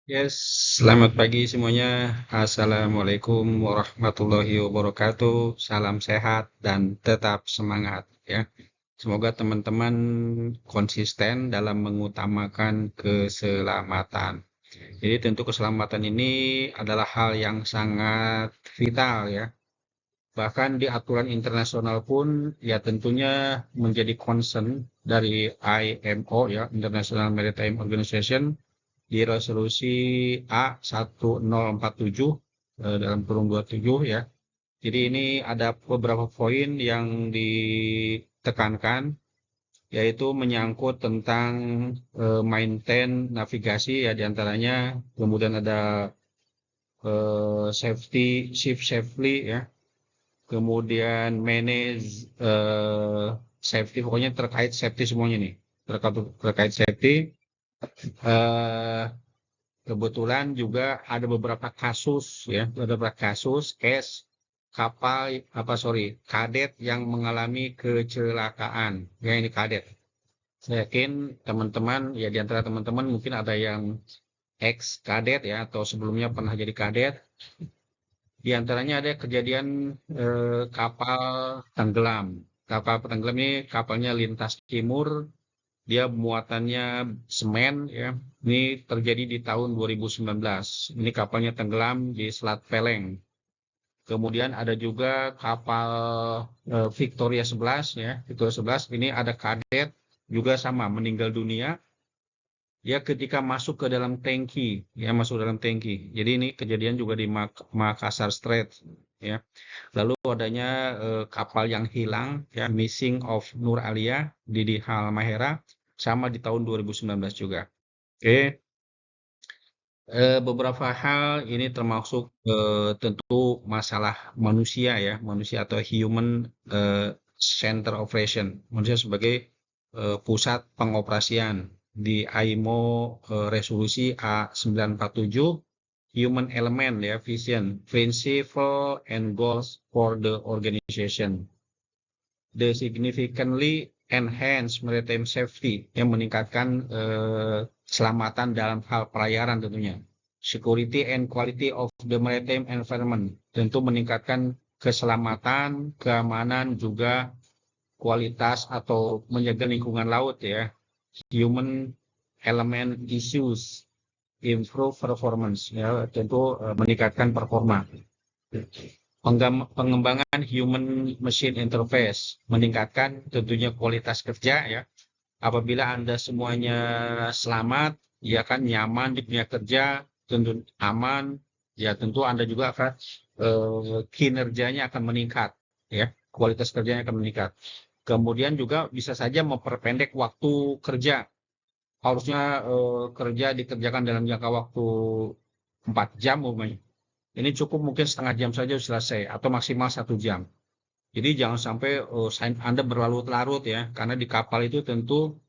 Yes, selamat pagi semuanya. Assalamualaikum warahmatullahi wabarakatuh. Salam sehat dan tetap semangat ya. Semoga teman-teman konsisten dalam mengutamakan keselamatan. Jadi tentu keselamatan ini adalah hal yang sangat vital ya. Bahkan di aturan internasional pun ya tentunya menjadi concern dari IMO ya, International Maritime Organization di resolusi A1047 dalam kurung 27 ya. Jadi ini ada beberapa poin yang ditekankan yaitu menyangkut tentang maintain navigasi ya diantaranya, kemudian ada safety, shift safely ya, kemudian manage safety, pokoknya terkait safety semuanya nih, terkait safety. eh, Kebetulan juga ada beberapa kasus ya, ada beberapa kasus case kapal kadet yang mengalami kecelakaan. Ya ini kadet. Saya yakin teman-teman ya di antara teman-teman mungkin ada yang ex kadet ya atau sebelumnya pernah jadi kadet. Di antaranya ada kejadian kapal tenggelam. Kapal tenggelam ini kapalnya lintas timur, dia muatannya semen ya. Ini terjadi di tahun 2019. Ini kapalnya tenggelam di Selat Peleng. Kemudian ada juga kapal Victoria 11 ya. Victoria 11 ini ada kadet juga sama meninggal dunia ya ketika masuk ke dalam tangki ya, masuk dalam tangki. Jadi ini kejadian juga di Makassar Strait ya. Lalu adanya kapal yang hilang ya, missing of Nur Alia di Halmahera sama di tahun 2019 juga. Oke, beberapa hal ini termasuk tentu masalah manusia ya, manusia atau human center operation, manusia sebagai pusat pengoperasian di IMO resolusi A947 human element ya, vision, principle and goals for the organization. The significantly enhance maritime safety yang meningkatkan keselamatan dalam hal pelayaran tentunya. Security and quality of the maritime environment, tentu meningkatkan keselamatan, keamanan, juga kualitas atau menjaga lingkungan laut ya. Human element issues, improve performance ya, tentu meningkatkan performa. Pengembangan human machine interface, meningkatkan tentunya kualitas kerja ya. Apabila Anda semuanya selamat, ya kan nyaman di dunia kerja, tentu aman, ya tentu Anda juga akan kinerjanya akan meningkat ya, kualitas kerjanya akan meningkat. Kemudian juga bisa saja memperpendek waktu kerja. Harusnya kerja dikerjakan dalam jangka waktu 4 jam umpamanya. Ini cukup mungkin setengah jam saja selesai atau maksimal 1 jam. Jadi jangan sampai Anda berlarut-larut ya, karena di kapal itu tentu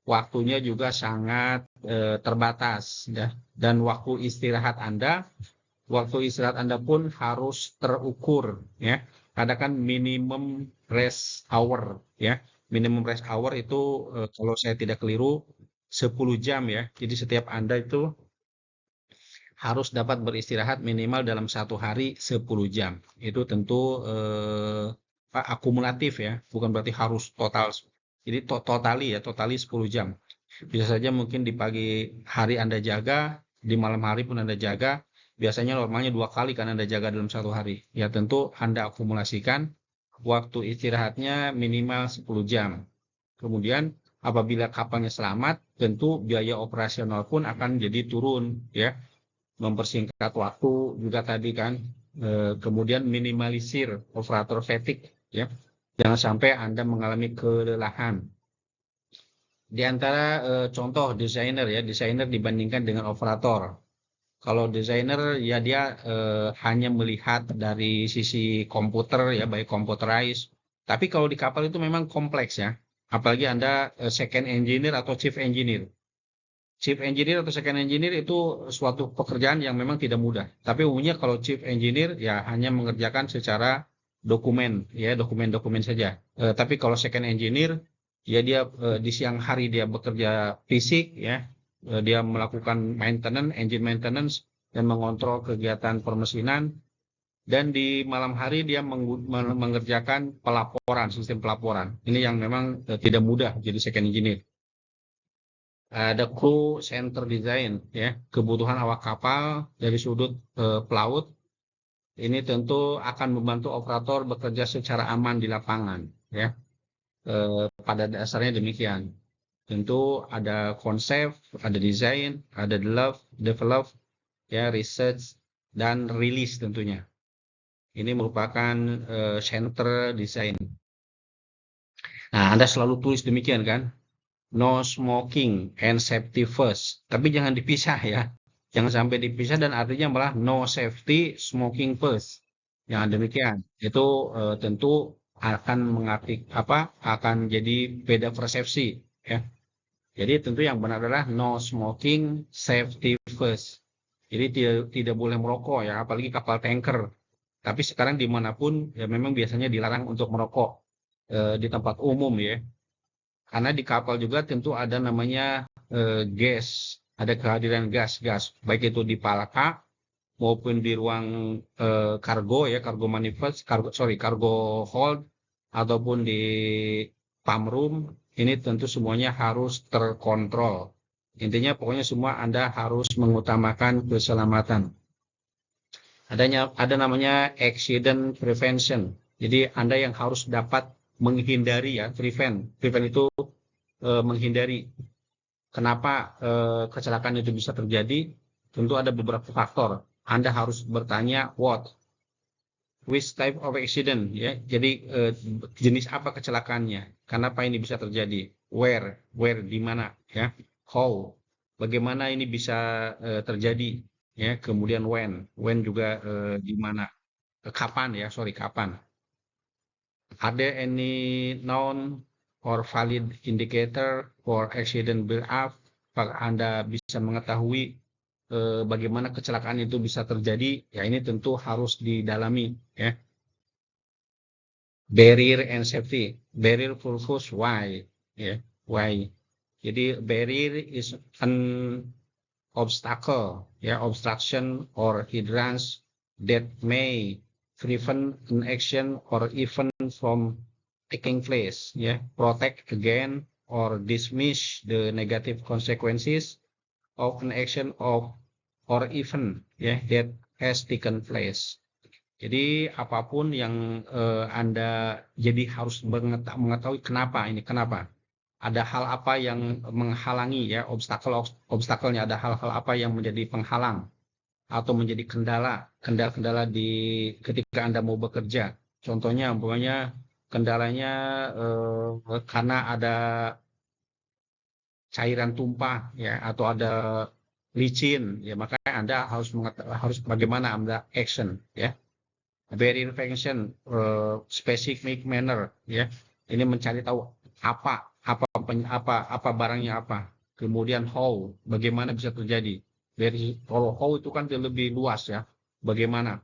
waktunya juga sangat terbatas ya. Dan waktu istirahat Anda pun harus terukur ya. Ada kan minimum rest hour ya. Minimum rest hour itu kalau saya tidak keliru 10 jam ya. Jadi setiap Anda itu harus dapat beristirahat minimal dalam satu hari 10 jam. Itu tentu akumulatif ya, bukan berarti harus total. Jadi totali 10 jam. Bisa saja mungkin di pagi hari Anda jaga, di malam hari pun Anda jaga. Biasanya normalnya 2 kali kan Anda jaga dalam satu hari. Ya tentu Anda akumulasikan waktu istirahatnya minimal 10 jam. Kemudian apabila kapalnya selamat, tentu biaya operasional pun akan jadi turun ya, mempersingkat waktu juga tadi kan. Kemudian minimalisir operator fatigue ya, jangan sampai Anda mengalami kelelahan. Di antara contoh desainer ya, desainer dibandingkan dengan operator. Kalau desainer ya dia hanya melihat dari sisi komputer ya, baik computerized. Tapi kalau di kapal itu memang kompleks ya. Apalagi Anda second engineer atau chief engineer. Chief engineer atau second engineer itu suatu pekerjaan yang memang tidak mudah. Tapi umumnya kalau chief engineer ya hanya mengerjakan secara dokumen, ya dokumen-dokumen saja. Tapi kalau second engineer ya dia di siang hari dia bekerja fisik ya, dia melakukan maintenance, engine maintenance, dan mengontrol kegiatan permesinan. Dan di malam hari dia mengerjakan pelaporan, sistem pelaporan. Ini yang memang tidak mudah jadi second engineer. Ada crew center design, ya, kebutuhan awak kapal dari sudut pelaut. Ini tentu akan membantu operator bekerja secara aman di lapangan, ya. Pada dasarnya demikian. Tentu ada konsep, ada desain, ada develop, ya, research, dan release tentunya. Ini merupakan center desain. Nah, Anda selalu tulis demikian kan? No smoking and safety first. Tapi jangan dipisah ya. Jangan sampai dipisah dan artinya malah no safety, smoking first. Jangan demikian. Itu tentu akan akan jadi beda persepsi, ya. Jadi tentu yang benar adalah no smoking, safety first. Jadi tidak boleh merokok ya, apalagi kapal tanker. Tapi sekarang dimanapun ya memang biasanya dilarang untuk merokok di tempat umum ya. Karena di kapal juga tentu ada namanya gas, ada kehadiran gas, baik itu di palaka maupun di ruang kargo ya, kargo manifest, kargo hold ataupun di pump room. Ini tentu semuanya harus terkontrol. Intinya pokoknya semua Anda harus mengutamakan keselamatan. Ada namanya accident prevention. Jadi Anda yang harus dapat menghindari ya, prevent itu menghindari. Kenapa kecelakaan itu bisa terjadi? Tentu ada beberapa faktor. Anda harus bertanya what, which type of accident ya. Jadi jenis apa kecelakaannya? Kenapa ini bisa terjadi? Where di mana ya? How, bagaimana ini bisa terjadi ya? Kemudian when juga di mana? Kapan ya? Kapan? Are there any known or valid indicator for accident build-up? Apakah Anda bisa mengetahui bagaimana kecelakaan itu bisa terjadi? Ya ini tentu harus didalami ya. Barrier and safety. Barrier purpose why? Ya, why? Jadi barrier is an obstacle, ya, obstruction or hindrance that may prevent an action or even from taking place, ya, protect against or dismiss the negative consequences of an action or even ya that has taken place. Jadi apapun yang Anda jadi harus mengetahui kenapa ada hal apa yang menghalangi ya, obstacle-nya, ada hal-hal apa yang menjadi penghalang atau menjadi kendala di ketika Anda mau bekerja. Contohnya umpamanya kendalanya karena ada cairan tumpah ya atau ada licin ya, maka Anda harus bagaimana Anda action ya. Barrier function specific manner ya. Ini mencari tahu apa barangnya apa. Kemudian how, bagaimana bisa terjadi. Kalau how itu kan lebih luas ya. Bagaimana?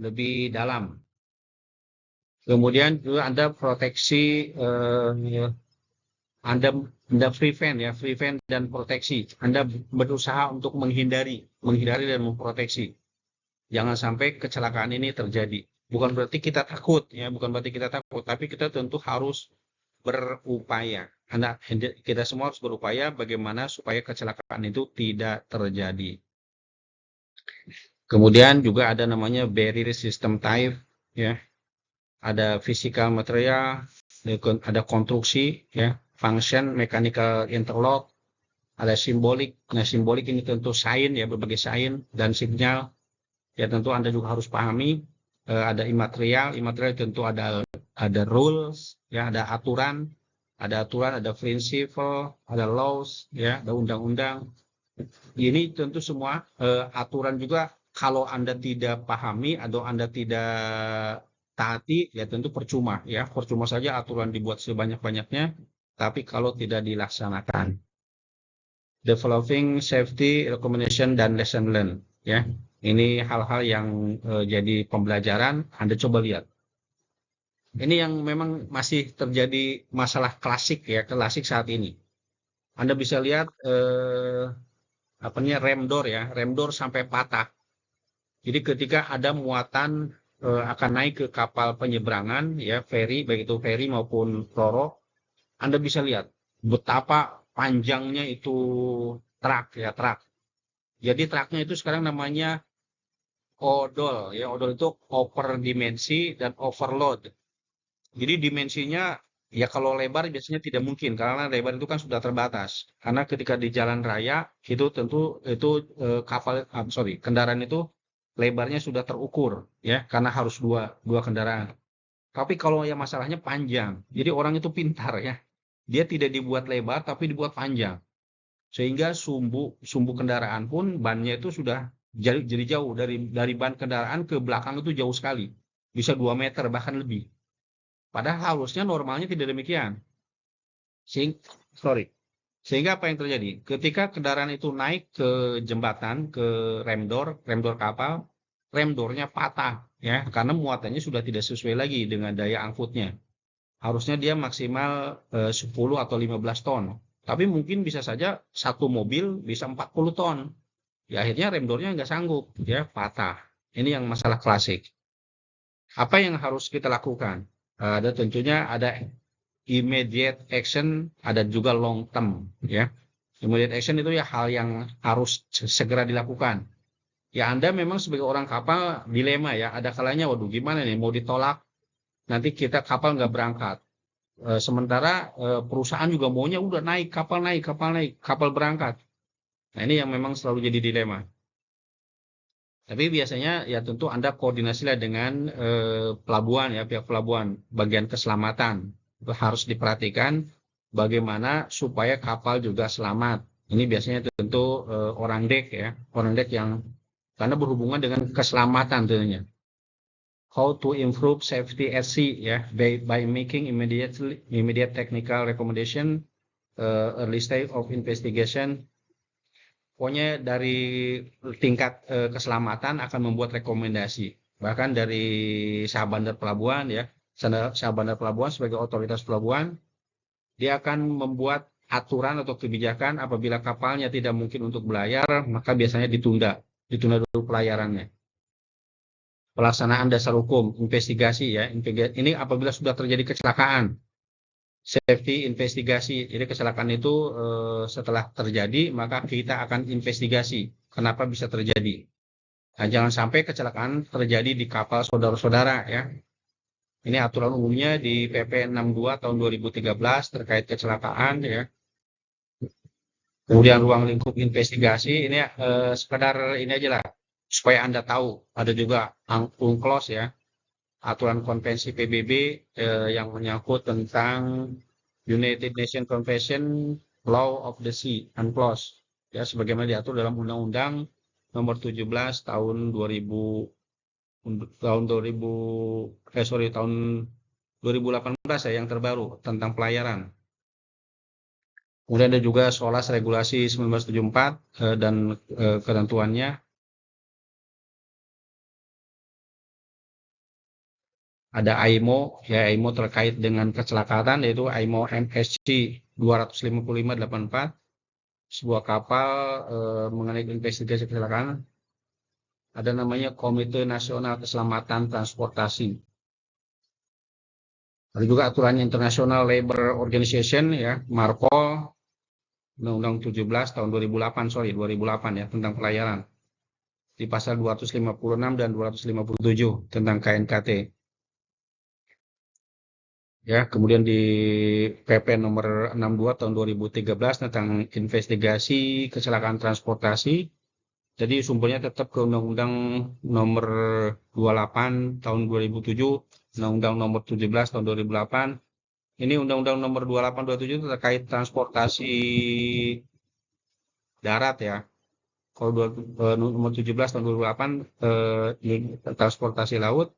Lebih dalam. Kemudian juga Anda proteksi Anda prevent dan proteksi. Anda berusaha untuk menghindari dan memproteksi. Jangan sampai kecelakaan ini terjadi. Bukan berarti kita takut ya, tapi kita tentu harus berupaya. Kita semua harus berupaya bagaimana supaya kecelakaan itu tidak terjadi. Kemudian juga ada namanya barrier system type ya. Ada physical material, ada konstruksi ya, function, mechanical interlock, ada simbolik. Nah, simbolik ini tentu sign ya, berbagai sign dan sinyal. Ya tentu Anda juga harus pahami. Ada imaterial tentu ada rules ya, ada aturan, ada prinsipal, ada laws ya, ada undang-undang. Ini tentu semua aturan juga kalau Anda tidak pahami atau Anda tidak taati ya tentu percuma ya, percuma saja aturan dibuat sebanyak-banyaknya tapi kalau tidak dilaksanakan. Developing safety recommendation dan lesson learned ya. Ini hal-hal yang jadi pembelajaran. Anda coba lihat. Ini yang memang masih terjadi masalah klasik ya, klasik saat ini. Anda bisa lihat rem door ya, rem door sampai patah. Jadi ketika ada muatan akan naik ke kapal penyeberangan ya, feri, baik itu feri maupun roro, Anda bisa lihat betapa panjangnya itu truk ya, truk. Jadi truknya itu sekarang namanya odol ya, odol itu over dimensi dan overload. Jadi dimensinya ya kalau lebar biasanya tidak mungkin karena lebar itu kan sudah terbatas. Karena ketika di jalan raya itu tentu itu kendaraan itu lebarnya sudah terukur ya karena harus dua kendaraan. Tapi kalau yang masalahnya panjang. Jadi orang itu pintar ya. Dia tidak dibuat lebar tapi dibuat panjang. Sehingga sumbu kendaraan pun bannya itu sudah jadi jauh dari ban kendaraan ke belakang itu jauh sekali. Bisa 2 meter bahkan lebih. Padahal harusnya normalnya tidak demikian. Sorry. Sehingga apa yang terjadi? Ketika kendaraan itu naik ke jembatan, ke rem door kapal, rem doornya patah ya, karena muatannya sudah tidak sesuai lagi dengan daya angkutnya. Harusnya dia maksimal 10 atau 15 ton. Tapi mungkin bisa saja satu mobil bisa 40 ton. Ya akhirnya rem doornya nggak sanggup, ya patah. Ini yang masalah klasik. Apa yang harus kita lakukan? Tentunya ada immediate action, ada juga long term, ya. Immediate action itu ya hal yang harus segera dilakukan. Ya Anda memang sebagai orang kapal dilema ya, ada kalanya waduh gimana nih mau ditolak, nanti kita kapal nggak berangkat. Sementara perusahaan juga maunya udah kapal berangkat. Nah ini yang memang selalu jadi dilema. Tapi biasanya ya tentu Anda koordinasilah dengan pelabuhan ya, pihak pelabuhan, bagian keselamatan. Itu harus diperhatikan bagaimana supaya kapal juga selamat. Ini biasanya tentu orang dek ya, orang dek yang karena berhubungan dengan keselamatan tentunya. How to improve safety at sea ya, by making immediate technical recommendation, early stage of investigation. Pokoknya dari tingkat keselamatan akan membuat rekomendasi. Bahkan dari Syah Bandar Pelabuhan ya, Syah Bandar Pelabuhan sebagai otoritas pelabuhan, dia akan membuat aturan atau kebijakan apabila kapalnya tidak mungkin untuk berlayar, maka biasanya ditunda dulu pelayarannya. Pelaksanaan dasar hukum, investigasi ya, ini apabila sudah terjadi kecelakaan, safety investigasi. Jadi kecelakaan itu setelah terjadi maka kita akan investigasi kenapa bisa terjadi. Nah, jangan sampai kecelakaan terjadi di kapal saudara-saudara ya. Ini aturan umumnya di PP 62 tahun 2013 terkait kecelakaan ya. Kemudian ruang lingkup investigasi ini sekedar ini aja lah supaya Anda tahu. Ada juga UNCLOS ya. Aturan konvensi PBB yang menyangkut tentang United Nations Convention Law of the Sea UNCLOS ya sebagaimana diatur dalam Undang-Undang Nomor 17 tahun 2000 tahun 2018 ya yang terbaru tentang pelayaran. Kemudian ada juga SOLAS Regulasi 1974 dan ketentuannya. Ada IMO, ya IMO terkait dengan kecelakaan yaitu IMO MSC 255/84, sebuah kapal mengenai investigasi kecelakaan. Ada namanya Komite Nasional Keselamatan Transportasi. Ada juga aturan International Labour Organization ya, MARPOL, Undang-Undang 17 tahun 2008 ya tentang pelayaran. Di pasal 256 dan 257 tentang KNKT. Ya, kemudian di PP nomor 62 tahun 2013 tentang investigasi kecelakaan transportasi. Jadi sumbernya tetap ke Undang-Undang nomor 28 tahun 2007, Undang-Undang nomor 17 tahun 2008. Ini Undang-Undang nomor 28/27 terkait transportasi darat ya. Kalau nomor 17 tahun 2008 transportasi laut.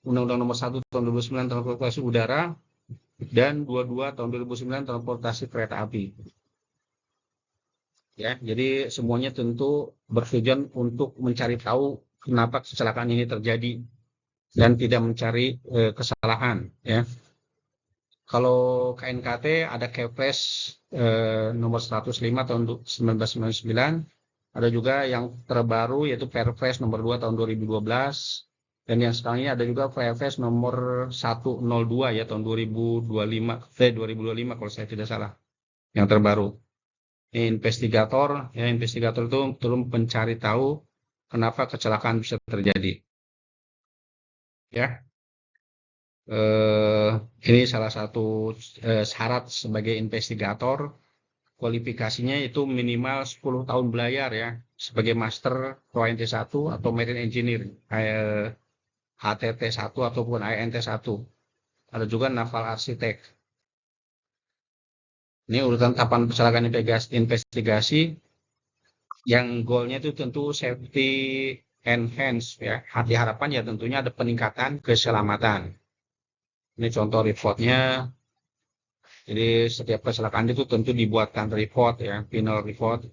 Undang-Undang nomor 1 tahun 2009 transportasi udara, dan 22 tahun 2009 transportasi kereta api. Ya, jadi semuanya tentu bertujuan untuk mencari tahu kenapa kecelakaan ini terjadi dan tidak mencari kesalahan. Ya, Kalau KNKT ada Kepres nomor 105 tahun 1999, ada juga yang terbaru yaitu Perpres nomor 2 tahun 2012, dan yang sekarang ini ada juga Perpres nomor 102 ya tahun 2025 kalau saya tidak salah, yang terbaru. Investigator itu turun mencari tahu kenapa kecelakaan bisa terjadi. Ya, ini salah satu syarat sebagai investigator. Kualifikasinya itu minimal 10 tahun belajar ya, sebagai Master ProNT1 atau Marine Engineer, HTT1 ataupun INT1. Ada juga Naval Architect. Ini urutan tahapan kecelakaan investigasi yang goalnya itu tentu safety enhance ya. Hati harapan ya tentunya ada peningkatan keselamatan. Ini contoh reportnya. Jadi setiap kecelakaan itu tentu dibuatkan report ya, final report.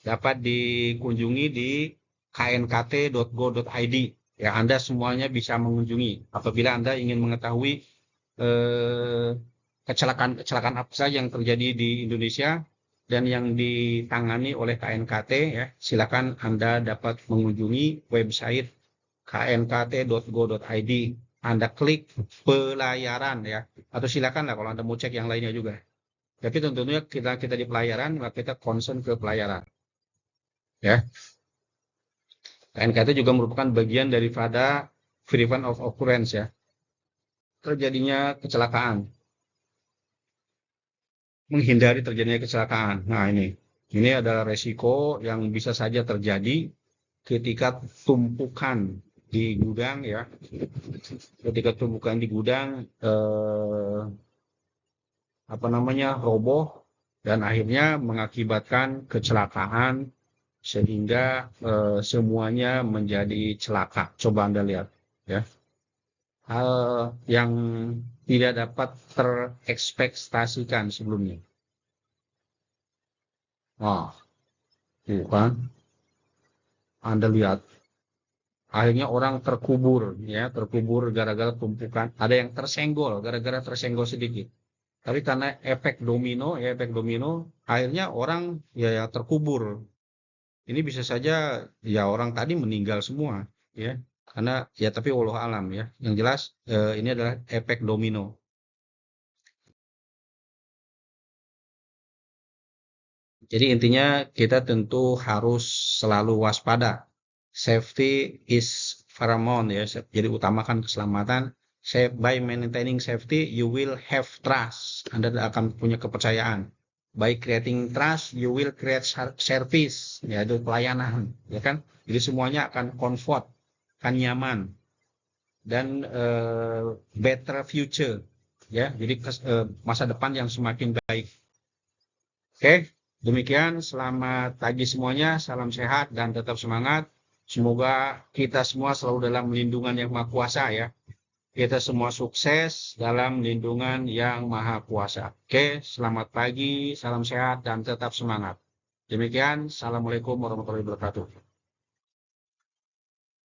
Dapat dikunjungi di knkt.go.id. Ya, Anda semuanya bisa mengunjungi apabila Anda ingin mengetahui kecelakaan-kecelakaan apa saja yang terjadi di Indonesia dan yang ditangani oleh KNKT ya. Silakan Anda dapat mengunjungi website knkt.go.id. Anda klik pelayaran ya, atau silakan lah kalau Anda mau cek yang lainnya juga. Tapi tentunya kita di pelayaran, maka kita concern ke pelayaran. Ya, KNKT juga merupakan bagian daripada Prevention of Occurrence ya, terjadinya kecelakaan, menghindari terjadinya kecelakaan. Nah ini adalah resiko yang bisa saja terjadi ketika tumpukan di gudang ya, ketika tumpukan di gudang roboh dan akhirnya mengakibatkan kecelakaan sehingga semuanya menjadi celaka. Coba Anda lihat ya, hal yang tidak dapat terekspektasikan sebelumnya. Wah, bukan? Anda lihat, akhirnya orang terkubur ya, terkubur gara-gara tumpukan. Ada yang tersenggol gara-gara tersenggol sedikit. Tapi karena efek domino, akhirnya orang ya terkubur. Ini bisa saja ya orang tadi meninggal semua ya, karena ya tapi wallahu alam ya. Yang jelas ini adalah efek domino. Jadi intinya kita tentu harus selalu waspada. Safety is paramount ya. Jadi utamakan keselamatan. By maintaining safety, you will have trust. Anda akan punya kepercayaan. By creating trust, you will create service, yaitu pelayanan, ya kan? Jadi semuanya akan comfort, akan nyaman, dan better future, ya. Jadi masa depan yang semakin baik. Oke, demikian. Selamat pagi semuanya. Salam sehat dan tetap semangat. Semoga kita semua selalu dalam lindungan yang Maha Kuasa ya. Kita semua sukses dalam lindungan yang Maha Kuasa. Oke, selamat pagi, salam sehat dan tetap semangat. Demikian, Assalamualaikum warahmatullahi wabarakatuh.